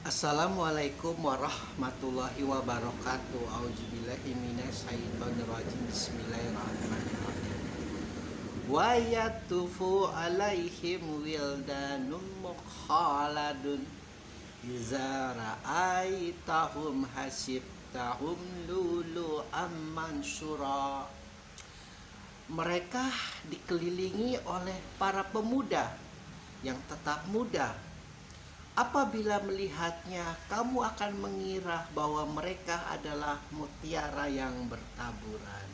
Assalamualaikum warahmatullahi wabarakatuh. Auzubillahi minasyaitonirrajim. Bismillahirrahmanirrahim. Wa yatufu alaihim wildanun mukhaladun iza ra'aitahum hasibtahum lulu'am mansura. Mereka dikelilingi oleh para pemuda yang tetap muda. Apabila melihatnya, kamu akan mengira bahwa mereka adalah mutiara yang bertaburan.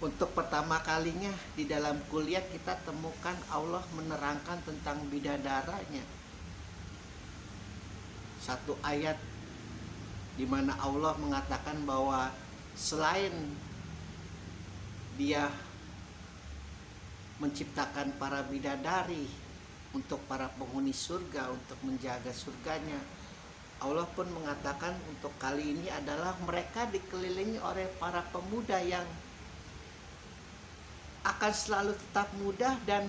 Untuk pertama kalinya di dalam kuliah kita temukan Allah menerangkan tentang bidadaranya. Satu ayat di mana Allah mengatakan bahwa selain Dia menciptakan para bidadari untuk para penghuni surga, untuk menjaga surganya, Allah pun mengatakan untuk kali ini adalah mereka dikelilingi oleh para pemuda yang akan selalu tetap muda, dan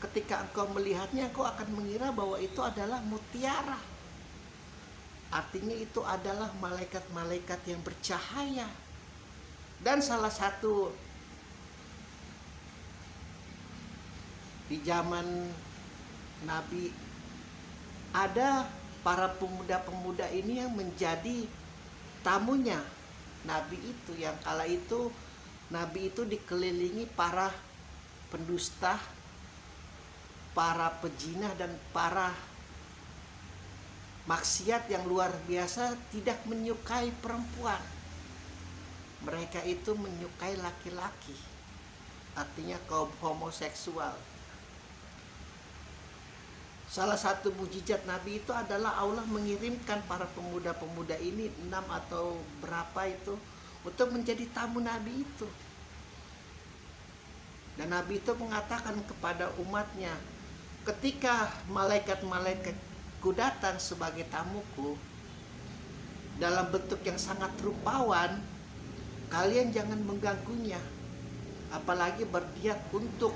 ketika engkau melihatnya engkau akan mengira bahwa itu adalah mutiara. Artinya itu adalah malaikat-malaikat yang bercahaya. Dan salah satu di zaman Nabi, ada para pemuda-pemuda ini yang menjadi tamunya Nabi itu, yang kala itu Nabi itu dikelilingi para pendusta, para pejinah, dan para maksiat yang luar biasa tidak menyukai perempuan. Mereka itu menyukai laki-laki, artinya kaum homoseksual. Salah satu mujizat Nabi itu adalah Allah mengirimkan para pemuda-pemuda ini, 6 atau berapa itu, untuk menjadi tamu Nabi itu. Dan Nabi itu mengatakan kepada umatnya, ketika malaikat-malaikatku datang sebagai tamuku dalam bentuk yang sangat rupawan, kalian jangan mengganggunya, apalagi berniat untuk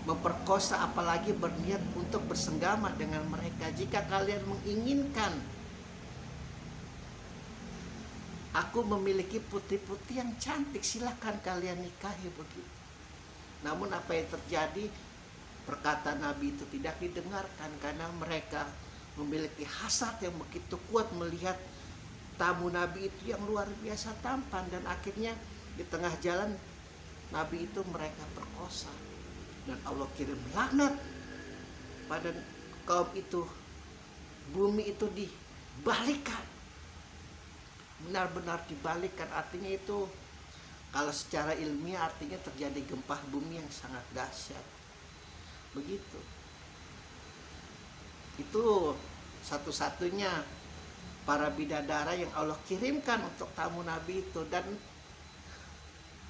memperkosa, apalagi berniat untuk bersenggama dengan mereka. Jika kalian menginginkan aku memiliki putri-putri yang cantik, silahkan kalian nikahi begitu. Namun apa yang terjadi? Perkataan Nabi itu tidak didengarkan karena mereka memiliki hasad yang begitu kuat melihat tamu Nabi itu yang luar biasa tampan, dan akhirnya di tengah jalan Nabi itu mereka perkosa. Dan Allah kirim laknat pada kaum itu. Bumi itu dibalikkan, benar-benar dibalikkan. Artinya itu kalau secara ilmiah artinya terjadi gempa bumi yang sangat dahsyat. Begitu. Itu satu-satunya para bidadara yang Allah kirimkan untuk tamu Nabi itu. Dan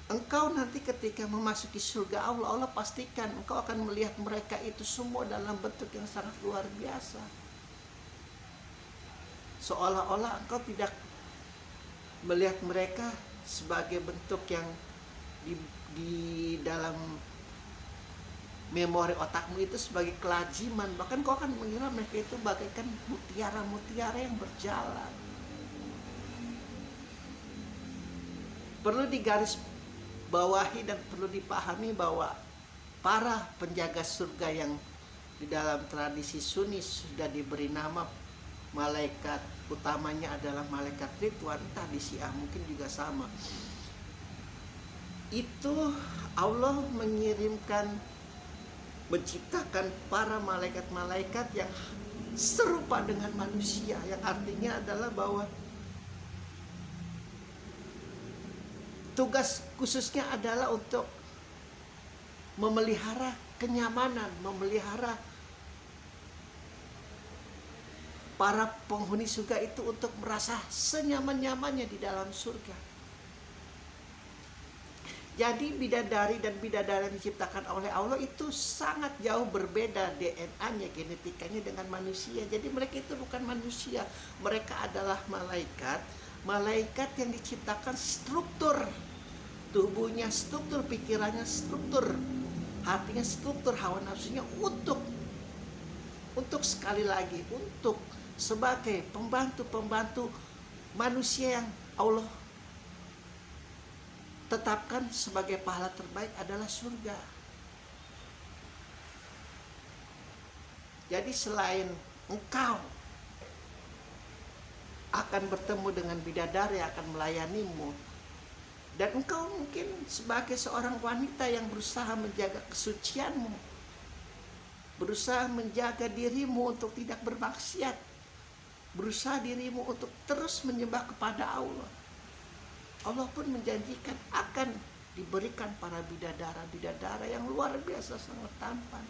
engkau nanti ketika memasuki surga Allah, Allah pastikan engkau akan melihat mereka itu semua dalam bentuk yang sangat luar biasa. Seolah-olah engkau tidak melihat mereka sebagai bentuk yang di dalam memori otakmu itu sebagai kelaziman. Bahkan kau akan mengira mereka itu bagaikan mutiara-mutiara yang berjalan. Perlu digaris bawahi dan perlu dipahami bahwa para penjaga surga yang di dalam tradisi Sunni sudah diberi nama malaikat utamanya adalah malaikat Ridwan, entah di Syiah mungkin juga sama. Itu Allah mengirimkan, menciptakan para malaikat-malaikat yang serupa dengan manusia, yang artinya adalah bahwa tugas khususnya adalah untuk memelihara kenyamanan, memelihara para penghuni surga itu untuk merasa senyaman-nyamannya di dalam surga. Jadi bidadari dan bidadari yang diciptakan oleh Allah itu sangat jauh berbeda DNA-nya, genetikanya dengan manusia. Jadi mereka itu bukan manusia, mereka adalah malaikat. Malaikat yang diciptakan struktur tubuhnya, struktur pikirannya, struktur hatinya, struktur hawa nafsunya untuk sekali lagi, untuk sebagai pembantu-pembantu manusia yang Allah tetapkan sebagai pahala terbaik adalah surga. Jadi selain engkau akan bertemu dengan bidadari yang akan melayanimu, dan engkau mungkin sebagai seorang wanita yang berusaha menjaga kesucianmu, berusaha menjaga dirimu untuk tidak bermaksiat, berusaha dirimu untuk terus menyembah kepada Allah. Allah pun menjanjikan akan diberikan para bidadara yang luar biasa sangat tampan.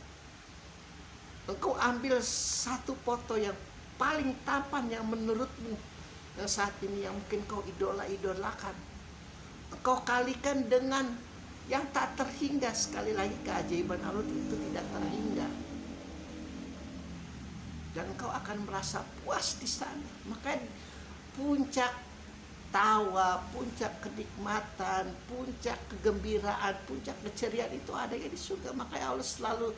Engkau ambil satu foto yang paling tampan yang menurutmu yang saat ini yang mungkin kau idolakan. Engkau kalikan dengan yang tak terhingga. Sekali lagi, keajaiban Allah itu tidak terhingga. Dan engkau akan merasa puas di sana. Maka puncak tawa, puncak kenikmatan, puncak kegembiraan, puncak keceriaan itu ada di surga. Makanya Allah selalu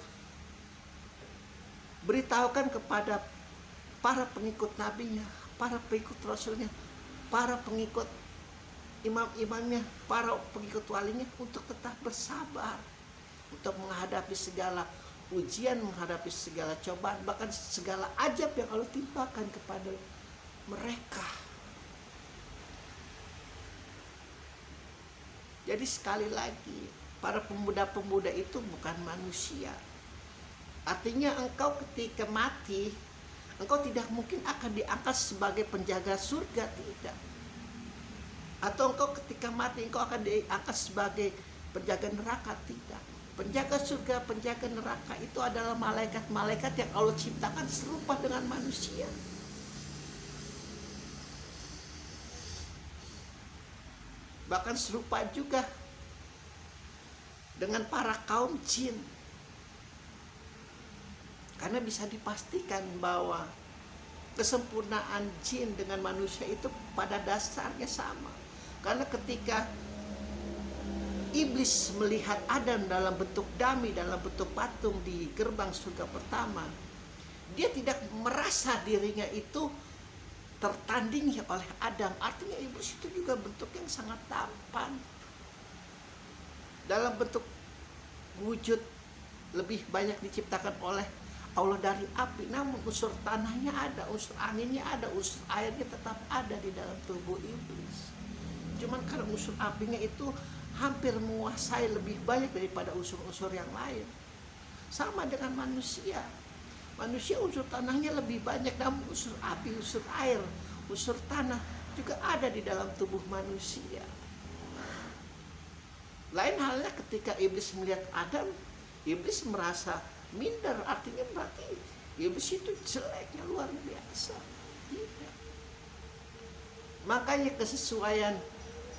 beritahukan kepada para pengikut nabinya, para pengikut rasulnya, para pengikut imam-imamnya, para pengikut walinya untuk tetap bersabar, untuk menghadapi segala ujian, menghadapi segala cobaan, bahkan segala ajab yang Allah timpakan kepada mereka. Jadi sekali lagi, para pemuda-pemuda itu bukan manusia. Artinya engkau ketika mati, engkau tidak mungkin akan diangkat sebagai penjaga surga, tidak. Atau engkau ketika mati, engkau akan diangkat sebagai penjaga neraka, tidak. Penjaga surga, penjaga neraka itu adalah malaikat-malaikat yang Allah ciptakan serupa dengan manusia. Bahkan serupa juga dengan para kaum jin. Karena bisa dipastikan bahwa kesempurnaan jin dengan manusia itu pada dasarnya sama. Karena ketika iblis melihat Adam dalam bentuk dami, dalam bentuk patung di gerbang surga pertama, dia tidak merasa dirinya itu tertandingi oleh Adam. Artinya iblis itu juga bentuk yang sangat tampan, dalam bentuk wujud lebih banyak diciptakan oleh Allah dari api, namun unsur tanahnya ada, unsur anginnya ada, unsur airnya tetap ada di dalam tubuh iblis. Cuman karena unsur apinya itu hampir menguasai lebih banyak daripada unsur-unsur yang lain. Sama dengan manusia. Manusia unsur tanahnya lebih banyak, namun unsur api, unsur air, unsur tanah juga ada di dalam tubuh manusia. Lain halnya ketika iblis melihat Adam, iblis merasa minder, artinya berarti iblis itu jeleknya luar biasa. Tidak. Makanya kesesuaian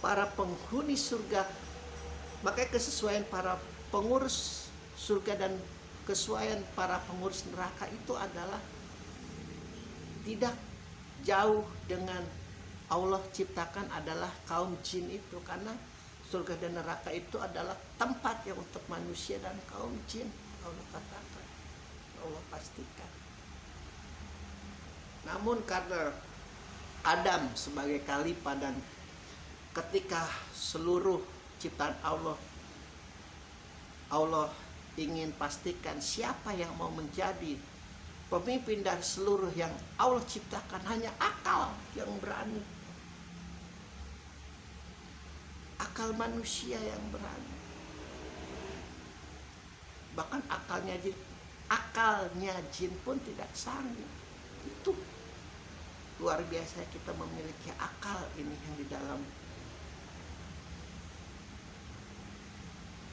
para penghuni surga, makanya kesesuaian para pengurus surga dan kesesuaian para pengurus neraka itu adalah tidak jauh dengan Allah ciptakan adalah kaum jin itu. Karena surga dan neraka itu adalah tempat yang untuk manusia dan kaum jin. Allah katakan, Allah pastikan. Namun karena Adam sebagai khalifah dan ketika seluruh ciptaan Allah ingin pastikan siapa yang mau menjadi pemimpin dari seluruh yang Allah ciptakan, hanya akal yang berani. Akal manusia yang berani. Bahkan akalnya jin pun tidak sanggup. Itu luar biasa kita memiliki akal ini yang di dalam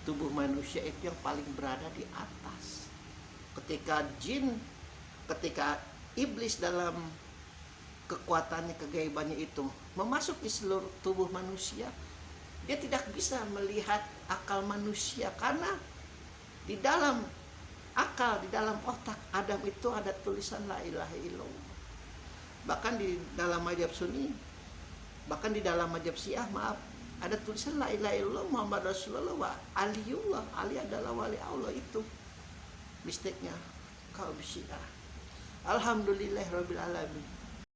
tubuh manusia itu yang paling berada di atas. Ketika iblis dalam kekuatannya, kegaibannya itu memasuki seluruh tubuh manusia, dia tidak bisa melihat akal manusia karena di dalam akal, di dalam otak Adam itu ada tulisan la ilaha illallah. Bahkan di dalam mazhab Sunni, bahkan di dalam mazhab Syiah, ada tulisan la ilaha illallah Muhammad Rasulullah wa aliyullah. Ali adalah wali Allah. Itu mistiknya kaum Syiah. Alhamdulillahirabbil alamin.